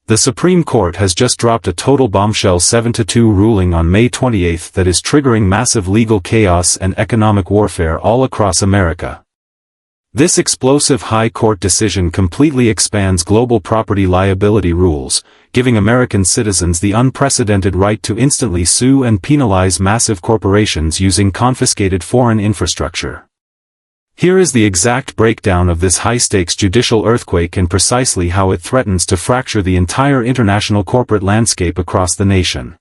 The Supreme Court has just dropped a total bombshell 7-2 ruling on May 28 that is triggering massive legal chaos and economic warfare all across America. This explosive high court decision completely expands global property liability rules, giving American citizens the unprecedented right to instantly sue and penalize massive corporations using confiscated foreign infrastructure. Here is the exact breakdown of this high-stakes judicial earthquake and precisely how it threatens to fracture the entire international corporate landscape across the nation.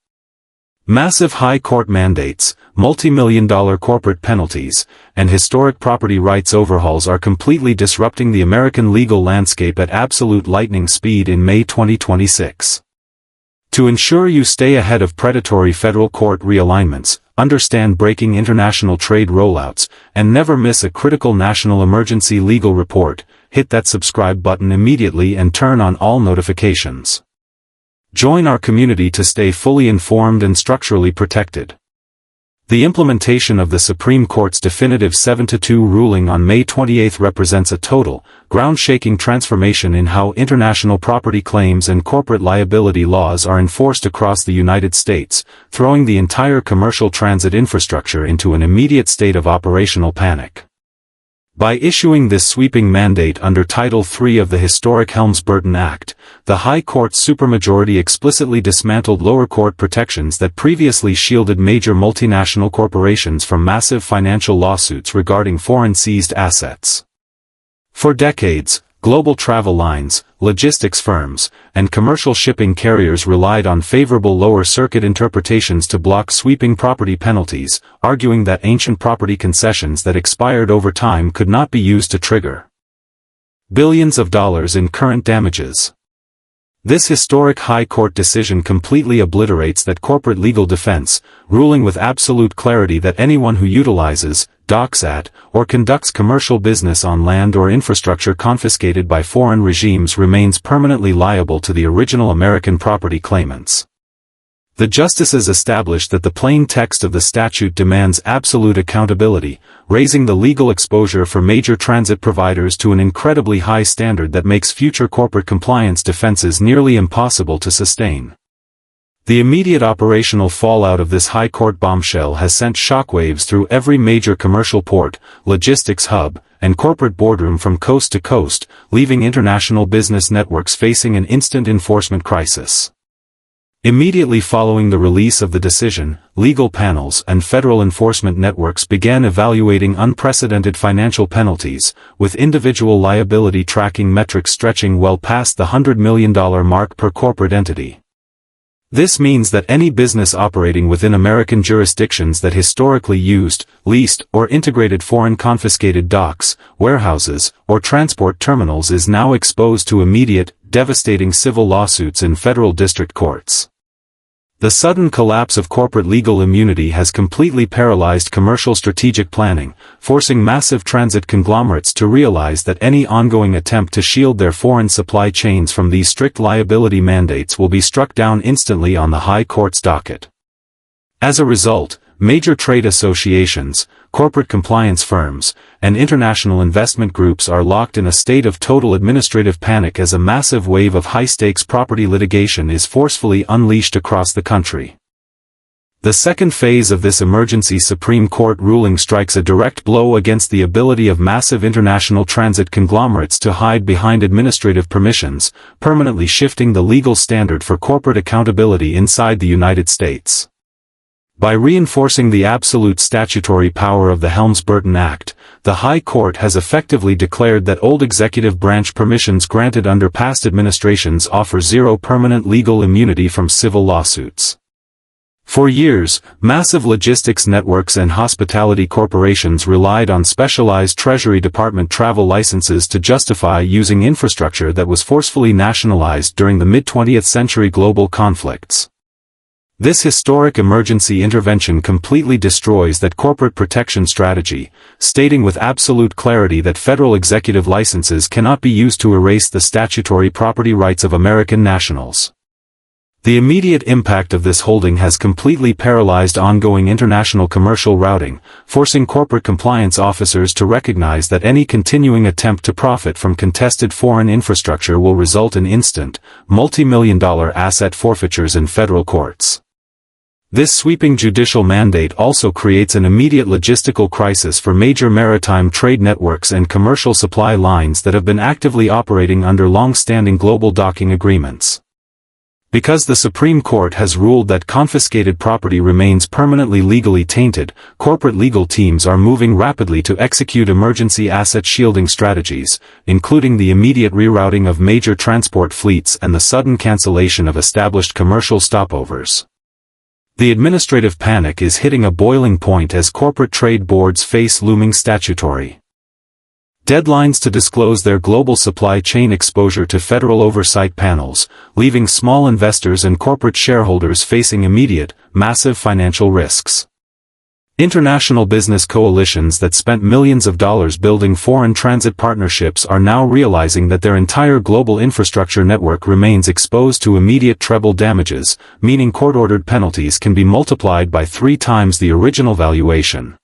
Massive high court mandates, multi-million-dollar corporate penalties, and historic property rights overhauls are completely disrupting the American legal landscape at absolute lightning speed in May 2026. To ensure you stay ahead of predatory federal court realignments, understand breaking international trade rollouts, and never miss a critical national emergency legal report, hit that subscribe button immediately and turn on all notifications. Join our community to stay fully informed and structurally protected. The implementation of the Supreme Court's definitive 7-2 ruling on May 28 represents a total, ground-shaking transformation in how international property claims and corporate liability laws are enforced across the United States, throwing the entire commercial transit infrastructure into an immediate state of operational panic. By issuing this sweeping mandate under Title III of the historic Helms-Burton Act, the High Court's supermajority explicitly dismantled lower court protections that previously shielded major multinational corporations from massive financial lawsuits regarding foreign seized assets. For decades, global travel lines, logistics firms, and commercial shipping carriers relied on favorable lower circuit interpretations to block sweeping property penalties, arguing that ancient property concessions that expired over time could not be used to trigger billions of dollars in current damages. This historic high court decision completely obliterates that corporate legal defense, ruling with absolute clarity that anyone who utilizes, docks at, or conducts commercial business on land or infrastructure confiscated by foreign regimes remains permanently liable to the original American property claimants. The justices established that the plain text of the statute demands absolute accountability, raising the legal exposure for major transit providers to an incredibly high standard that makes future corporate compliance defenses nearly impossible to sustain. The immediate operational fallout of this high court bombshell has sent shockwaves through every major commercial port, logistics hub, and corporate boardroom from coast to coast, leaving international business networks facing an instant enforcement crisis. Immediately following the release of the decision, legal panels and federal enforcement networks began evaluating unprecedented financial penalties, with individual liability tracking metrics stretching well past the $100 million mark per corporate entity. This means that any business operating within American jurisdictions that historically used, leased, or integrated foreign confiscated docks, warehouses, or transport terminals is now exposed to immediate, devastating civil lawsuits in federal district courts. The sudden collapse of corporate legal immunity has completely paralyzed commercial strategic planning, forcing massive transit conglomerates to realize that any ongoing attempt to shield their foreign supply chains from these strict liability mandates will be struck down instantly on the High Court's docket. As a result, major trade associations, corporate compliance firms, and international investment groups are locked in a state of total administrative panic as a massive wave of high-stakes property litigation is forcefully unleashed across the country. The second phase of this emergency Supreme Court ruling strikes a direct blow against the ability of massive international transit conglomerates to hide behind administrative permissions, permanently shifting the legal standard for corporate accountability inside the United States. By reinforcing the absolute statutory power of the Helms-Burton Act, the High Court has effectively declared that old executive branch permissions granted under past administrations offer zero permanent legal immunity from civil lawsuits. For years, massive logistics networks and hospitality corporations relied on specialized Treasury Department travel licenses to justify using infrastructure that was forcefully nationalized during the mid-20th century global conflicts. This historic emergency intervention completely destroys that corporate protection strategy, stating with absolute clarity that federal executive licenses cannot be used to erase the statutory property rights of American nationals. The immediate impact of this holding has completely paralyzed ongoing international commercial routing, forcing corporate compliance officers to recognize that any continuing attempt to profit from contested foreign infrastructure will result in instant, multi-million-dollar asset forfeitures in federal courts. This sweeping judicial mandate also creates an immediate logistical crisis for major maritime trade networks and commercial supply lines that have been actively operating under long-standing global docking agreements. Because the Supreme Court has ruled that confiscated property remains permanently legally tainted, corporate legal teams are moving rapidly to execute emergency asset shielding strategies, including the immediate rerouting of major transport fleets and the sudden cancellation of established commercial stopovers. The administrative panic is hitting a boiling point as corporate trade boards face looming statutory deadlines to disclose their global supply chain exposure to federal oversight panels, leaving small investors and corporate shareholders facing immediate, massive financial risks. International business coalitions that spent millions of dollars building foreign transit partnerships are now realizing that their entire global infrastructure network remains exposed to immediate treble damages, meaning court-ordered penalties can be multiplied by 3 times the original valuation.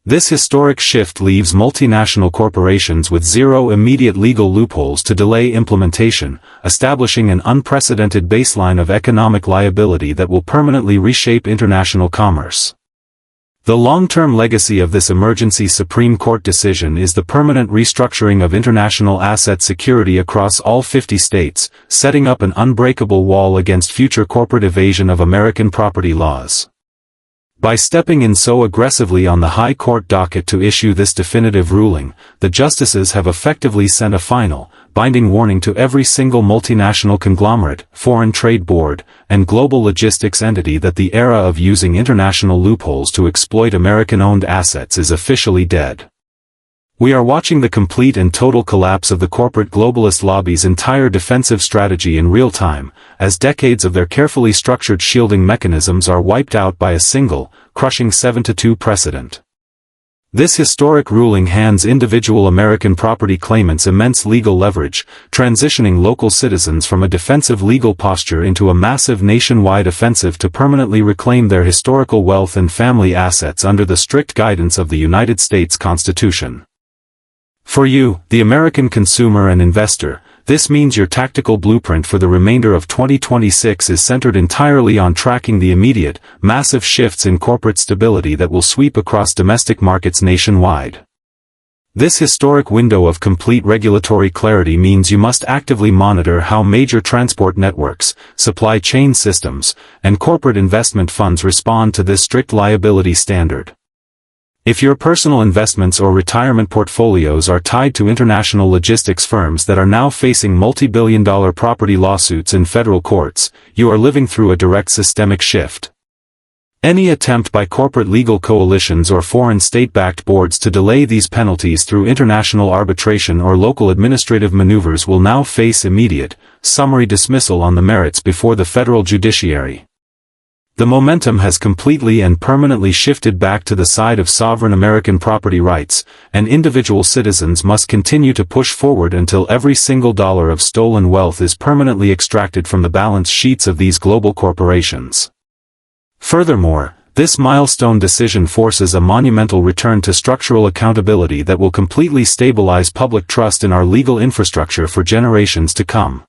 This historic shift leaves multinational corporations with zero immediate legal loopholes to delay implementation, establishing an unprecedented baseline of economic liability that will permanently reshape international commerce. The long-term legacy of this emergency Supreme Court decision is the permanent restructuring of international asset security across all 50 states, setting up an unbreakable wall against future corporate evasion of American property laws. By stepping in so aggressively on the High Court docket to issue this definitive ruling, the justices have effectively sent a final, binding warning to every single multinational conglomerate, foreign trade board, and global logistics entity that the era of using international loopholes to exploit American-owned assets is officially dead. We are watching the complete and total collapse of the corporate globalist lobby's entire defensive strategy in real time, as decades of their carefully structured shielding mechanisms are wiped out by a single, crushing 7-2 precedent. This historic ruling hands individual American property claimants immense legal leverage, transitioning local citizens from a defensive legal posture into a massive nationwide offensive to permanently reclaim their historical wealth and family assets under the strict guidance of the United States Constitution. For you, the American consumer and investor, this means your tactical blueprint for the remainder of 2026 is centered entirely on tracking the immediate, massive shifts in corporate stability that will sweep across domestic markets nationwide. This historic window of complete regulatory clarity means you must actively monitor how major transport networks, supply chain systems, and corporate investment funds respond to this strict liability standard. If your personal investments or retirement portfolios are tied to international logistics firms that are now facing multi-billion-dollar property lawsuits in federal courts, you are living through a direct systemic shift. Any attempt by corporate legal coalitions or foreign state-backed boards to delay these penalties through international arbitration or local administrative maneuvers will now face immediate, summary dismissal on the merits before the federal judiciary. The momentum has completely and permanently shifted back to the side of sovereign American property rights, and individual citizens must continue to push forward until every single dollar of stolen wealth is permanently extracted from the balance sheets of these global corporations. Furthermore, this milestone decision forces a monumental return to structural accountability that will completely stabilize public trust in our legal infrastructure for generations to come.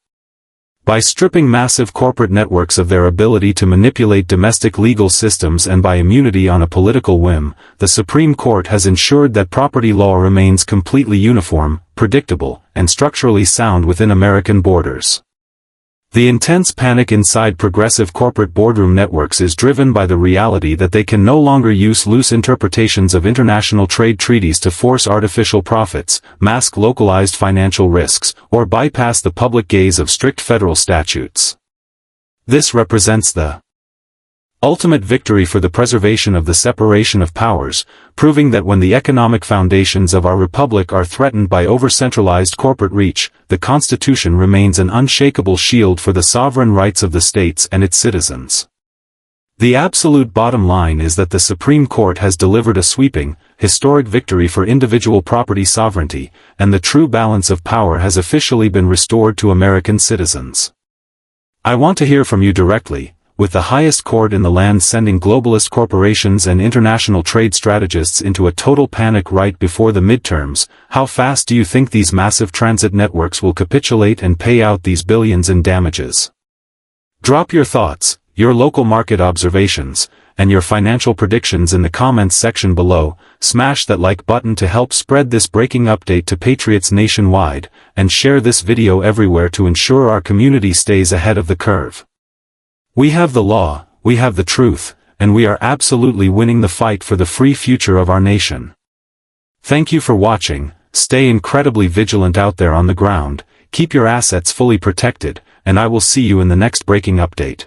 By stripping massive corporate networks of their ability to manipulate domestic legal systems and by immunity on a political whim, the Supreme Court has ensured that property law remains completely uniform, predictable, and structurally sound within American borders. The intense panic inside progressive corporate boardroom networks is driven by the reality that they can no longer use loose interpretations of international trade treaties to force artificial profits, mask localized financial risks, or bypass the public gaze of strict federal statutes. This represents the ultimate victory for the preservation of the separation of powers, proving that when the economic foundations of our republic are threatened by over-centralized corporate reach, the Constitution remains an unshakable shield for the sovereign rights of the states and its citizens. The absolute bottom line is that the Supreme Court has delivered a sweeping, historic victory for individual property sovereignty, and the true balance of power has officially been restored to American citizens. I want to hear from you directly, with the highest court in the land sending globalist corporations and international trade strategists into a total panic right before the midterms. How fast do you think these massive transit networks will capitulate and pay out these billions in damages? Drop your thoughts, your local market observations, and your financial predictions in the comments section below. Smash that like button to help spread this breaking update to patriots nationwide, and share this video everywhere to ensure our community stays ahead of the curve. We have the law, we have the truth, and we are absolutely winning the fight for the free future of our nation. Thank you for watching. Stay incredibly vigilant out there on the ground, keep your assets fully protected, and I will see you in the next breaking update.